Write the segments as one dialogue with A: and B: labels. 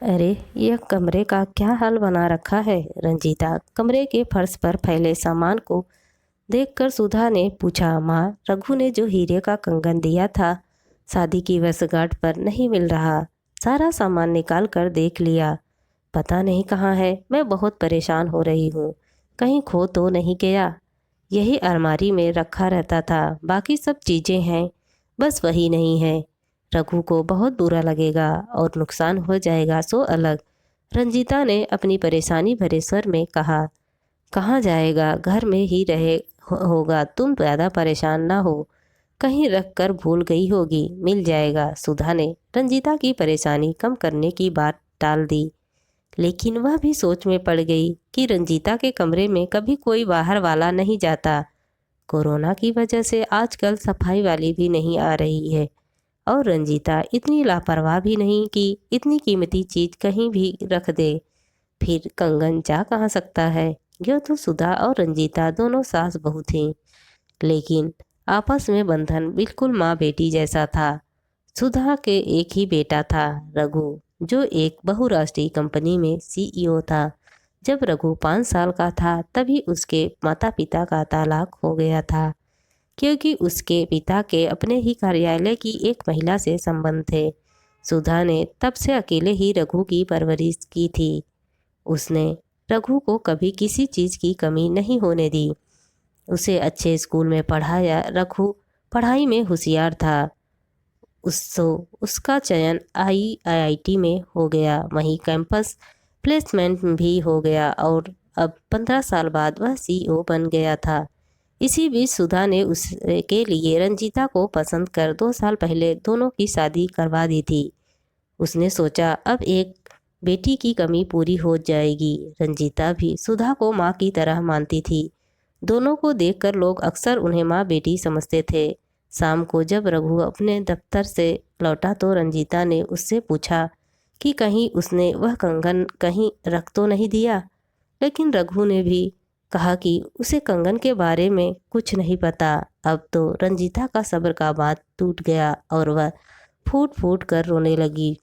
A: अरे यह कमरे का क्या हाल बना रखा है। रंजीता कमरे के फर्श पर फैले सामान को देखकर सुधा ने पूछा, माँ, रघु ने जो हीरे का कंगन दिया था शादी की वर्षगांठ पर नहीं मिल रहा। सारा सामान निकाल कर देख लिया, पता नहीं कहाँ है। मैं बहुत परेशान हो रही हूँ, कहीं खो तो नहीं गया। यही अलमारी में रखा रहता था, बाकी सब चीज़ें हैं, बस वही नहीं है। रघु को बहुत बुरा लगेगा और नुकसान हो जाएगा सो अलग। रंजीता ने अपनी परेशानी भरे स्वर में कहा। कहाँ जाएगा, घर में ही रहे होगा। तुम ज़्यादा परेशान ना हो, कहीं रख कर भूल गई होगी, मिल जाएगा। सुधा ने रंजीता की परेशानी कम करने की बात टाल दी, लेकिन वह भी सोच में पड़ गई कि रंजीता के कमरे में कभी कोई बाहर वाला नहीं जाता। कोरोना की वजह से आजकल सफाई वाली भी नहीं आ रही है, और रंजीता इतनी लापरवाह भी नहीं कि इतनी कीमती चीज़ कहीं भी रख दे। फिर कंगन जा कहाँ सकता है। यह तो सुधा और रंजीता दोनों सास बहू थीं, लेकिन आपस में बंधन बिल्कुल माँ बेटी जैसा था। सुधा के एक ही बेटा था, रघु, जो एक बहुराष्ट्रीय कंपनी में सीईओ था। जब रघु 5 साल का था तभी उसके माता पिता का तलाक हो गया था, क्योंकि उसके पिता के अपने ही कार्यालय की एक महिला से संबंध थे। सुधा ने तब से अकेले ही रघु की परवरिश की थी। उसने रघु को कभी किसी चीज़ की कमी नहीं होने दी। उसे अच्छे स्कूल में पढ़ाया। रघु पढ़ाई में होशियार था। उसका चयन आईआईटी में हो गया, वहीं कैंपस प्लेसमेंट भी हो गया, और अब 15 साल बाद वह सीईओ बन गया था। इसी बीच सुधा ने उसके लिए रंजीता को पसंद कर 2 साल पहले दोनों की शादी करवा दी थी। उसने सोचा अब एक बेटी की कमी पूरी हो जाएगी। रंजीता भी सुधा को माँ की तरह मानती थी। दोनों को देखकर लोग अक्सर उन्हें माँ बेटी समझते थे। शाम को जब रघु अपने दफ्तर से लौटा तो रंजीता ने उससे पूछा कि कहीं उसने वह कंगन कहीं रख तो नहीं दिया, लेकिन रघु ने भी कहा कि उसे कंगन के बारे में कुछ नहीं पता। अब तो रंजीता का सब्र का बांध टूट गया और वह फूट फूट कर रोने लगी।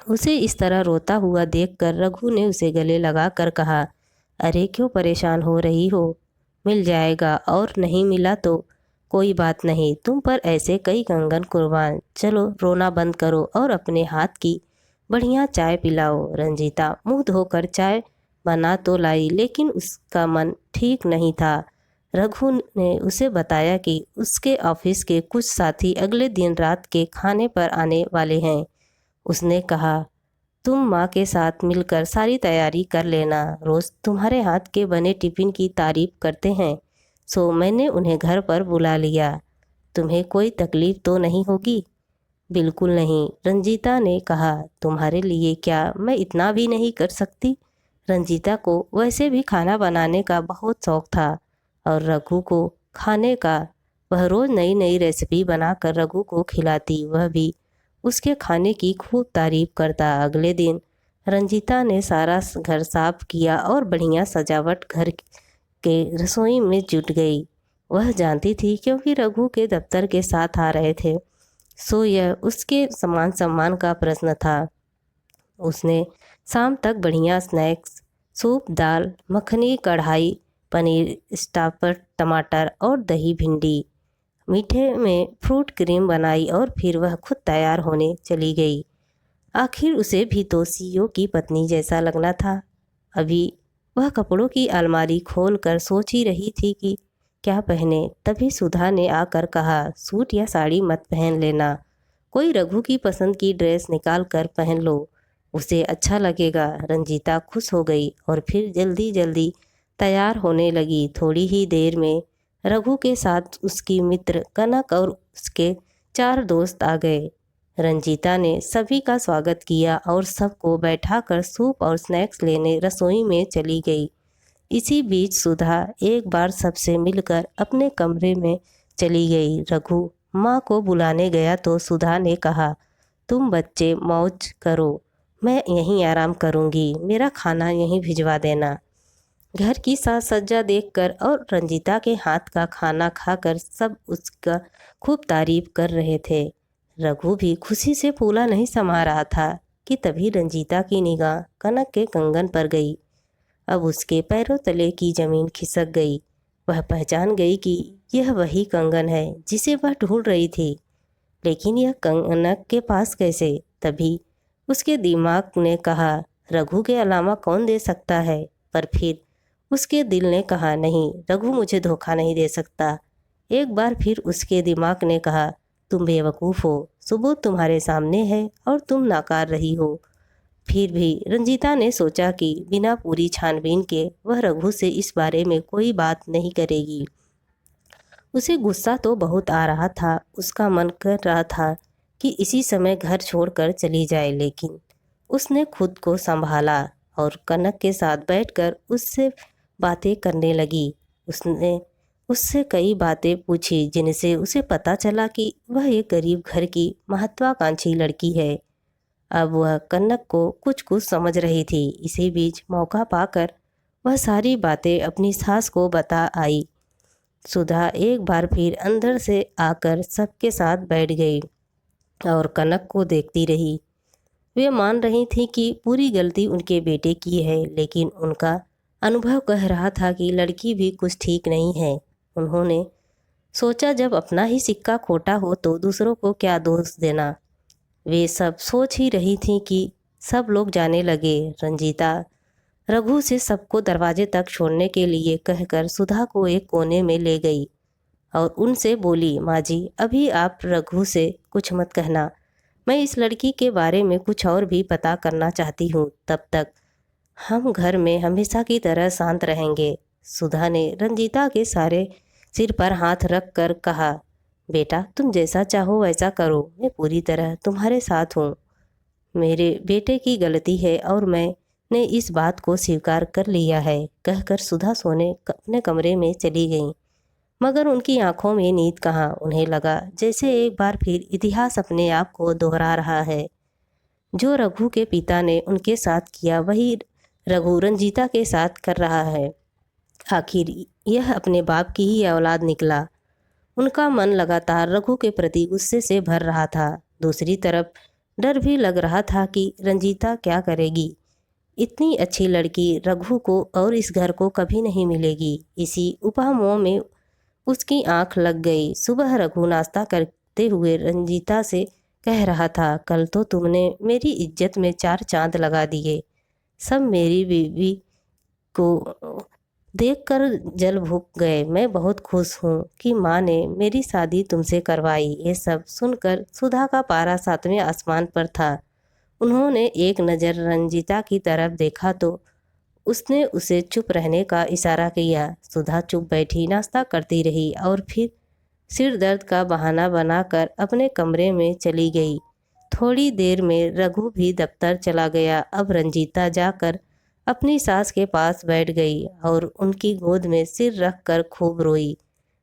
A: उसे इस तरह रोता हुआ देखकर रघु ने उसे गले लगा कर कहा, अरे क्यों परेशान हो रही हो, मिल जाएगा, और नहीं मिला तो कोई बात नहीं। तुम पर ऐसे कई कंगन कुर्बान। चलो रोना बंद करो और अपने हाथ की बढ़िया चाय पिलाओ। रंजीता मुंह धोकर चाय बना तो लाई, लेकिन उसका मन ठीक नहीं था। रघु ने उसे बताया कि उसके ऑफिस के कुछ साथी अगले दिन रात के खाने पर आने वाले हैं। उसने कहा, तुम माँ के साथ मिलकर सारी तैयारी कर लेना। रोज़ तुम्हारे हाथ के बने टिफ़िन की तारीफ करते हैं, सो मैंने उन्हें घर पर बुला लिया। तुम्हें कोई तकलीफ़ तो नहीं होगी? बिल्कुल नहीं, रंजीता ने कहा। तुम्हारे लिए क्या मैं इतना भी नहीं कर सकती? रंजीता को वैसे भी खाना बनाने का बहुत शौक था, और रघु को खाने का। वह रोज़ नई नई रेसिपी बनाकर रघु को खिलाती, वह भी उसके खाने की खूब तारीफ करता। अगले दिन रंजीता ने सारा घर साफ किया और बढ़िया सजावट घर के रसोई में जुट गई। वह जानती थी क्योंकि रघु के दफ्तर के साथ आ रहे थे, सो यह उसके समान सम्मान का प्रश्न था। उसने शाम तक बढ़िया स्नैक्स, सूप, दाल मखनी, कढ़ाई पनीर, स्टाफर टमाटर और दही भिंडी, मीठे में फ्रूट क्रीम बनाई, और फिर वह खुद तैयार होने चली गई। आखिर उसे भी तो सीईओ की पत्नी जैसा लगना था। अभी वह कपड़ों की अलमारी खोल कर सोच ही रही थी कि क्या पहने, तभी सुधा ने आकर कहा, सूट या साड़ी मत पहन लेना, कोई रघु की पसंद की ड्रेस निकाल कर पहन लो, उसे अच्छा लगेगा। रंजीता खुश हो गई और फिर जल्दी जल्दी तैयार होने लगी। थोड़ी ही देर में रघु के साथ उसकी मित्र कनक और उसके 4 दोस्त आ गए। रंजीता ने सभी का स्वागत किया और सबको बैठाकर सूप और स्नैक्स लेने रसोई में चली गई। इसी बीच सुधा एक बार सबसे मिलकर अपने कमरे में चली गई। रघु माँ को बुलाने गया तो सुधा ने कहा, तुम बच्चे मौज करो, मैं यहीं आराम करूँगी, मेरा खाना यहीं भिजवा देना। घर की साज सज्जा देखकर और रंजीता के हाथ का खाना खाकर सब उसका खूब तारीफ कर रहे थे। रघु भी खुशी से फूला नहीं समा रहा था कि तभी रंजीता की निगाह कनक के कंगन पर गई। अब उसके पैरों तले की जमीन खिसक गई। वह पहचान गई कि यह वही कंगन है जिसे वह ढूंढ रही थी। लेकिन यह कनक के पास कैसे? तभी उसके दिमाग ने कहा, रघु के अलावा कौन दे सकता है? पर फिर उसके दिल ने कहा, नहीं, रघु मुझे धोखा नहीं दे सकता। एक बार फिर उसके दिमाग ने कहा, तुम बेवकूफ़ हो, सबूत तुम्हारे सामने है और तुम नाकार रही हो। फिर भी रंजीता ने सोचा कि बिना पूरी छानबीन के वह रघु से इस बारे में कोई बात नहीं करेगी। उसे गुस्सा तो बहुत आ रहा था। उसका मन कर रहा था कि इसी समय घर छोड़कर चली जाए, लेकिन उसने खुद को संभाला और कनक के साथ बैठकर उससे बातें करने लगी। उसने उससे कई बातें पूछी जिनसे उसे पता चला कि वह एक गरीब घर की महत्वाकांक्षी लड़की है। अब वह कनक को कुछ कुछ समझ रही थी। इसी बीच मौका पाकर वह सारी बातें अपनी सास को बता आई। सुधा एक बार फिर अंदर से आकर सबके साथ बैठ गई और कनक को देखती रही। वे मान रही थी कि पूरी गलती उनके बेटे की है, लेकिन उनका अनुभव कह रहा था कि लड़की भी कुछ ठीक नहीं है। उन्होंने सोचा, जब अपना ही सिक्का खोटा हो तो दूसरों को क्या दोष देना। वे सब सोच ही रही थी कि सब लोग जाने लगे। रंजीता रघु से सबको दरवाजे तक छोड़ने के लिए कहकर सुधा को एक कोने में ले गई और उनसे बोली, माँ जी, अभी आप रघु से कुछ मत कहना। मैं इस लड़की के बारे में कुछ और भी पता करना चाहती हूँ। तब तक हम घर में हमेशा की तरह शांत रहेंगे। सुधा ने रंजीता के सारे सिर पर हाथ रख कर कहा, बेटा, तुम जैसा चाहो वैसा करो, मैं पूरी तरह तुम्हारे साथ हूँ। मेरे बेटे की गलती है और मैंने इस बात को स्वीकार कर लिया है। कहकर सुधा सोने अपने कमरे में चली गई। मगर उनकी आंखों में नींद कहाँ। उन्हें लगा जैसे एक बार फिर इतिहास अपने आप को दोहरा रहा है। जो रघु के पिता ने उनके साथ किया वही रघु रंजीता के साथ कर रहा है। आखिर यह अपने बाप की ही औलाद निकला। उनका मन लगातार रघु के प्रति गुस्से से भर रहा था। दूसरी तरफ डर भी लग रहा था कि रंजीता क्या करेगी। इतनी अच्छी लड़की रघु को और इस घर को कभी नहीं मिलेगी। इसी उपहामोह में उसकी आंख लग गई। सुबह रघु नाश्ता करते हुए रंजीता से कह रहा था, कल तो तुमने मेरी इज्जत में 4 चांद लगा दिए। सब मेरी बीवी को देखकर जल भूख गए। मैं बहुत खुश हूँ कि माँ ने मेरी शादी तुमसे करवाई। ये सब सुनकर सुधा का पारा 7वें आसमान पर था। उन्होंने एक नज़र रंजीता की तरफ देखा तो उसने उसे चुप रहने का इशारा किया। सुधा चुप बैठी नाश्ता करती रही और फिर सिर दर्द का बहाना बनाकर अपने कमरे में चली गई। थोड़ी देर में रघु भी दफ्तर चला गया। अब रंजीता जाकर अपनी सास के पास बैठ गई और उनकी गोद में सिर रख कर खूब रोई।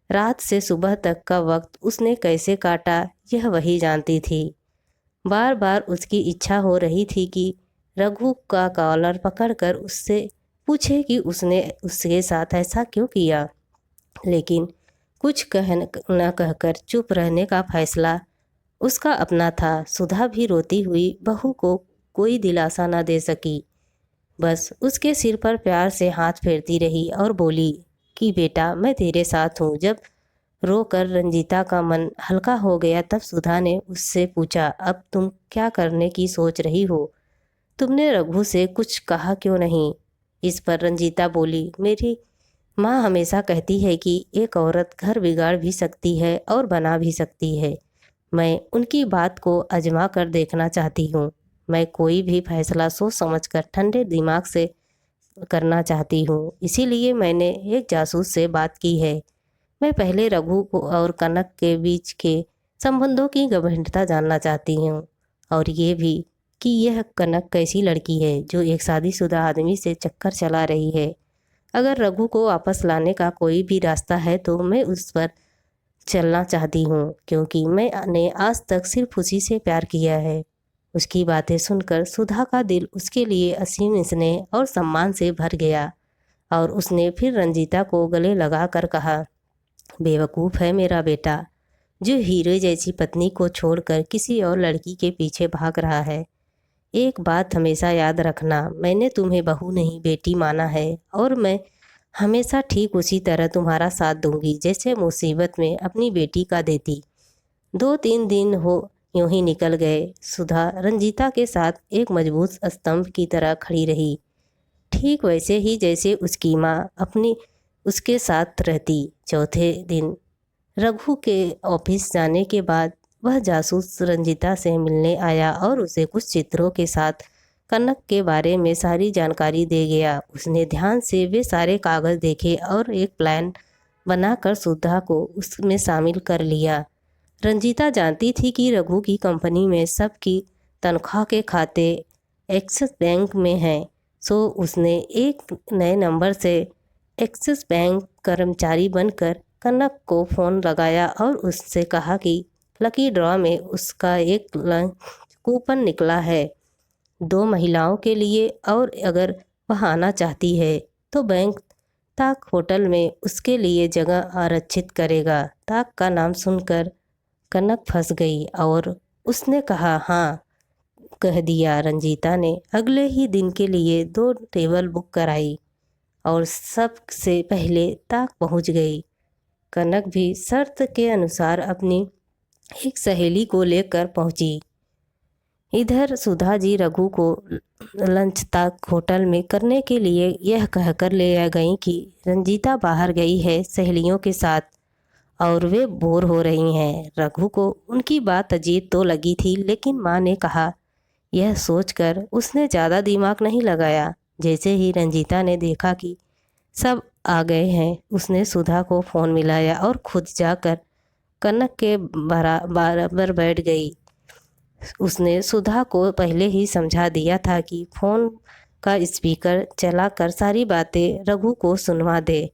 A: रात से सुबह तक का वक्त उसने कैसे काटा यह वही जानती थी। बार बार उसकी इच्छा हो रही थी कि रघु का कॉलर पकड़कर उससे पूछे कि उसने उसके साथ ऐसा क्यों किया, लेकिन कुछ न कहकर चुप रहने का फैसला उसका अपना था। सुधा भी रोती हुई बहू को कोई दिलासा न दे सकी। बस उसके सिर पर प्यार से हाथ फेरती रही और बोली कि बेटा, मैं तेरे साथ हूँ। जब रोकर रंजीता का मन हल्का हो गया तब सुधा ने उससे पूछा, अब तुम क्या करने की सोच रही हो? तुमने रघु से कुछ कहा क्यों नहीं? इस पर रंजीता बोली, मेरी माँ हमेशा कहती है कि एक औरत घर बिगाड़ भी सकती है और बना भी सकती है। मैं उनकी बात को आजमा कर देखना चाहती हूँ। मैं कोई भी फैसला सोच समझकर ठंडे दिमाग से करना चाहती हूँ। इसीलिए मैंने एक जासूस से बात की है। मैं पहले रघु को और कनक के बीच के संबंधों की गंभीरता जानना चाहती हूँ, और ये भी कि यह कनक कैसी लड़की है जो एक शादीशुदा आदमी से चक्कर चला रही है। अगर रघु को वापस लाने का कोई भी रास्ता है तो मैं उस पर चलना चाहती हूँ, क्योंकि मैंने आज तक सिर्फ उसी से प्यार किया है। उसकी बातें सुनकर सुधा का दिल उसके लिए असीम स्नेह और सम्मान से भर गया और उसने फिर रंजीता को गले लगा कर कहा, बेवकूफ़ है मेरा बेटा, जो हीरे जैसी पत्नी को छोड़कर किसी और लड़की के पीछे भाग रहा है। एक बात हमेशा याद रखना, मैंने तुम्हें बहू नहीं बेटी माना है और मैं हमेशा ठीक उसी तरह तुम्हारा साथ दूंगी जैसे मुसीबत में अपनी बेटी का देती। 2-3 दिन हो यूं ही निकल गए। सुधा रंजीता के साथ एक मजबूत स्तंभ की तरह खड़ी रही, ठीक वैसे ही जैसे उसकी माँ अपनी उसके साथ रहती। चौथे दिन रघु के ऑफिस जाने के बाद वह जासूस रंजीता से मिलने आया और उसे कुछ चित्रों के साथ कनक के बारे में सारी जानकारी दे गया। उसने ध्यान से वे सारे कागज़ देखे और एक प्लान बनाकर सुधा को उसमें शामिल कर लिया। रंजीता जानती थी कि रघु की कंपनी में सबकी तनख्वाह के खाते एक्सिस बैंक में हैं, सो उसने एक नए नंबर से एक्सिस बैंक कर्मचारी बनकर कनक को फ़ोन लगाया और उससे कहा कि लकी ड्रॉ में उसका एक कूपन निकला है 2 महिलाओं के लिए, और अगर वह आना चाहती है तो बैंक ताक होटल में उसके लिए जगह आरक्षित करेगा। ताक का नाम सुनकर कनक फंस गई और उसने कहा हाँ कह दिया। रंजीता ने अगले ही दिन के लिए 2 टेबल बुक कराई और सबसे पहले ताक पहुंच गई। कनक भी शर्त के अनुसार अपनी एक सहेली को लेकर पहुंची। इधर सुधा जी रघु को लंच तक होटल में करने के लिए यह कहकर ले आ गई कि रंजीता बाहर गई है सहेलियों के साथ और वे बोर हो रही हैं। रघु को उनकी बात अजीब तो लगी थी, लेकिन माँ ने कहा यह सोचकर उसने ज़्यादा दिमाग नहीं लगाया। जैसे ही रंजीता ने देखा कि सब आ गए हैं, उसने सुधा को फ़ोन मिलाया और खुद जाकर कनक के बराबर बैठ गई। उसने सुधा को पहले ही समझा दिया था कि फ़ोन का स्पीकर चलाकर सारी बातें रघु को सुनवा दे।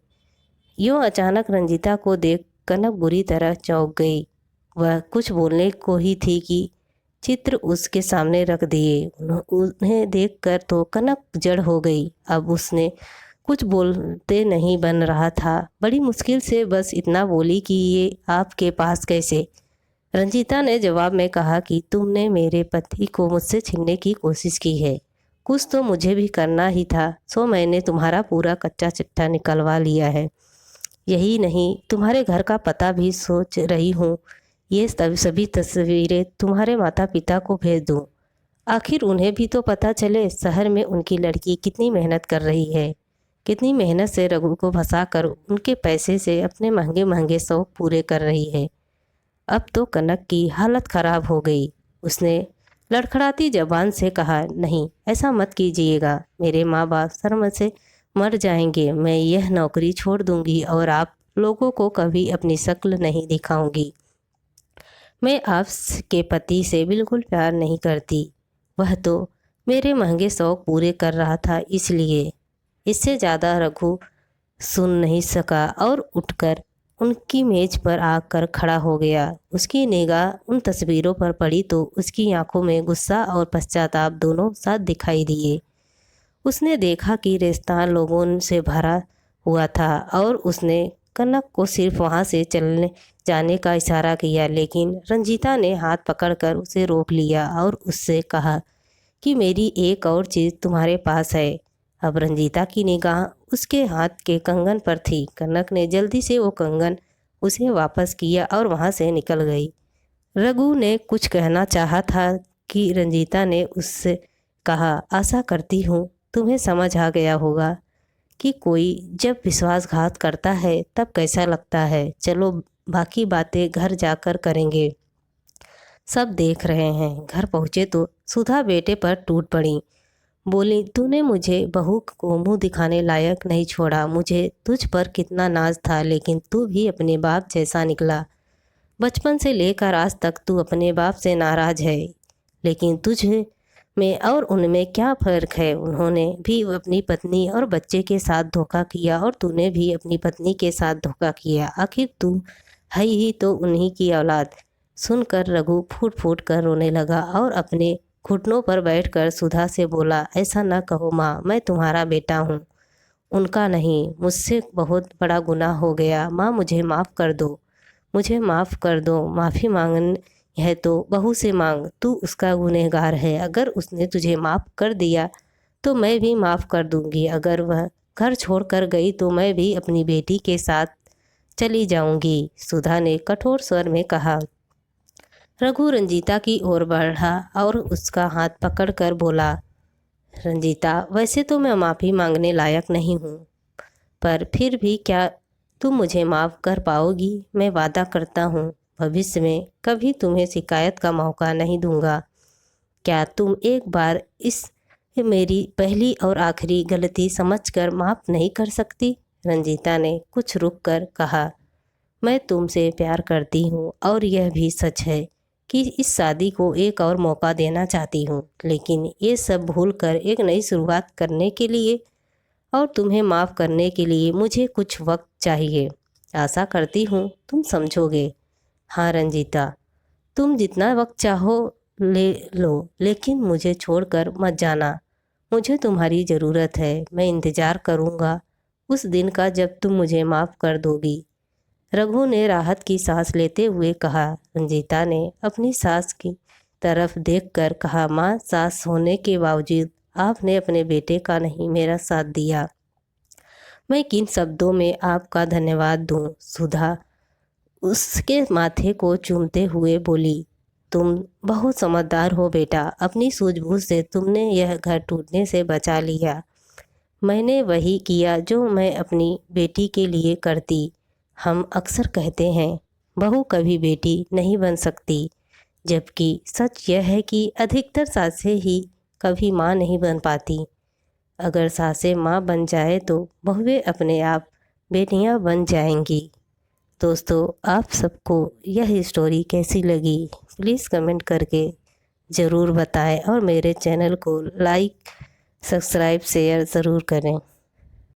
A: यूँ अचानक रंजीता को देख कनक बुरी तरह चौंक गई। वह कुछ बोलने को ही थी कि चित्र उसके सामने रख दिए। उन्हें देखकर तो कनक जड़ हो गई। अब उसने कुछ बोलते नहीं बन रहा था। बड़ी मुश्किल से बस इतना बोली कि ये आपके पास कैसे। रंजीता ने जवाब में कहा कि तुमने मेरे पति को मुझसे छीनने की कोशिश की है। कुछ तो मुझे भी करना ही था, सो मैंने तुम्हारा पूरा कच्चा चिट्ठा निकलवा लिया है। यही नहीं, तुम्हारे घर का पता भी सोच रही हूँ। ये सभी तस्वीरें तुम्हारे माता पिता को भेज दूँ। आखिर उन्हें भी तो पता चले शहर में उनकी लड़की कितनी मेहनत कर रही है, कितनी मेहनत से रघु को फंसा कर उनके पैसे से अपने महंगे महंगे शौक पूरे कर रही है। अब तो कनक की हालत ख़राब हो गई। उसने लड़खड़ाती जबान से कहा नहीं, ऐसा मत कीजिएगा। मेरे माँ बाप शर्म से मर जाएंगे। मैं यह नौकरी छोड़ दूंगी और आप लोगों को कभी अपनी शक्ल नहीं दिखाऊंगी। मैं आपके पति से बिल्कुल प्यार नहीं करती। वह तो मेरे महंगे शौक पूरे कर रहा था इसलिए। इससे ज़्यादा रघु सुन नहीं सका और उठकर उनकी मेज पर आकर खड़ा हो गया। उसकी निगाह उन तस्वीरों पर पड़ी तो उसकी आंखों में गुस्सा और पश्चाताप दोनों साथ दिखाई दिए। उसने देखा कि रेगिस्तान लोगों से भरा हुआ था और उसने कनक को सिर्फ वहाँ से चलने जाने का इशारा किया, लेकिन रंजीता ने हाथ पकड़कर उसे रोक लिया और उससे कहा कि मेरी एक और चीज़ तुम्हारे पास है। अब रंजीता की निगाह उसके हाथ के कंगन पर थी। कनक ने जल्दी से वो कंगन उसे वापस किया और वहाँ से निकल गई। रघु ने कुछ कहना चाहा था कि रंजीता ने उससे कहा आशा करती हूँ तुम्हें समझ आ गया होगा कि कोई जब विश्वासघात करता है तब कैसा लगता है। चलो बाकी बातें घर जाकर करेंगे, सब देख रहे हैं। घर पहुँचे तो सुधा बेटे पर टूट पड़ी। बोली तूने मुझे बहू को मुंह दिखाने लायक नहीं छोड़ा। मुझे तुझ पर कितना नाज था, लेकिन तू भी अपने बाप जैसा निकला। बचपन से लेकर आज तक तू अपने बाप से नाराज है, लेकिन तुझे में और उनमें क्या फ़र्क है। उन्होंने भी अपनी पत्नी और बच्चे के साथ धोखा किया और तूने भी अपनी पत्नी के साथ धोखा किया। आखिर तू है ही तो उन्हीं की औलाद। सुनकर रघु फूट फूट कर रोने लगा और अपने घुटनों पर बैठकर सुधा से बोला ऐसा न कहो माँ, मैं तुम्हारा बेटा हूँ, उनका नहीं। मुझसे बहुत बड़ा गुनाह हो गया माँ, मुझे माफ़ कर दो, मुझे माफ़ कर दो। माफ़ी मांगने यह तो बहू से मांग, तू उसका गुनहगार है। अगर उसने तुझे माफ़ कर दिया तो मैं भी माफ़ कर दूंगी। अगर वह घर छोड़कर गई तो मैं भी अपनी बेटी के साथ चली जाऊंगी। सुधा ने कठोर स्वर में कहा। रघु रंजीता की ओर बढ़ा और उसका हाथ पकड़कर बोला, रंजीता, वैसे तो मैं माफ़ी मांगने लायक नहीं हूँ, पर फिर भी क्या तुम मुझे माफ़ कर पाओगी? मैं वादा करता हूँ भविष्य में कभी तुम्हें शिकायत का मौका नहीं दूंगा। क्या तुम एक बार इस मेरी पहली और आखिरी गलती समझकर माफ़ नहीं कर सकती? रंजीता ने कुछ रुक कर कहा, मैं तुमसे प्यार करती हूँ और यह भी सच है कि इस शादी को एक और मौका देना चाहती हूँ, लेकिन ये सब भूल कर एक नई शुरुआत करने के लिए और तुम्हें माफ़ करने के लिए मुझे कुछ वक्त चाहिए। आशा करती हूँ तुम समझोगे। हाँ रंजीता, तुम जितना वक्त चाहो ले लो, लेकिन मुझे छोड़कर मत जाना। मुझे तुम्हारी ज़रूरत है। मैं इंतज़ार करूँगा उस दिन का जब तुम मुझे माफ़ कर दोगी। रघु ने राहत की सांस लेते हुए कहा। रंजीता ने अपनी सास की तरफ देखकर कहा, माँ, सास होने के बावजूद आपने अपने बेटे का नहीं मेरा साथ दिया। मैं किन शब्दों में आपका धन्यवाद दूँ? सुधा उसके माथे को चूमते हुए बोली, तुम बहुत समझदार हो बेटा। अपनी सूझबूझ से तुमने यह घर टूटने से बचा लिया। मैंने वही किया जो मैं अपनी बेटी के लिए करती। हम अक्सर कहते हैं बहू कभी बेटी नहीं बन सकती, जबकि सच यह है कि अधिकतर सासें ही कभी माँ नहीं बन पाती। अगर सासें माँ बन जाए तो बहुएं अपने आप बेटियाँ बन जाएंगी। दोस्तों, आप सबको यह स्टोरी कैसी लगी प्लीज़ कमेंट करके ज़रूर बताएं और मेरे चैनल को लाइक, सब्सक्राइब, शेयर ज़रूर करें।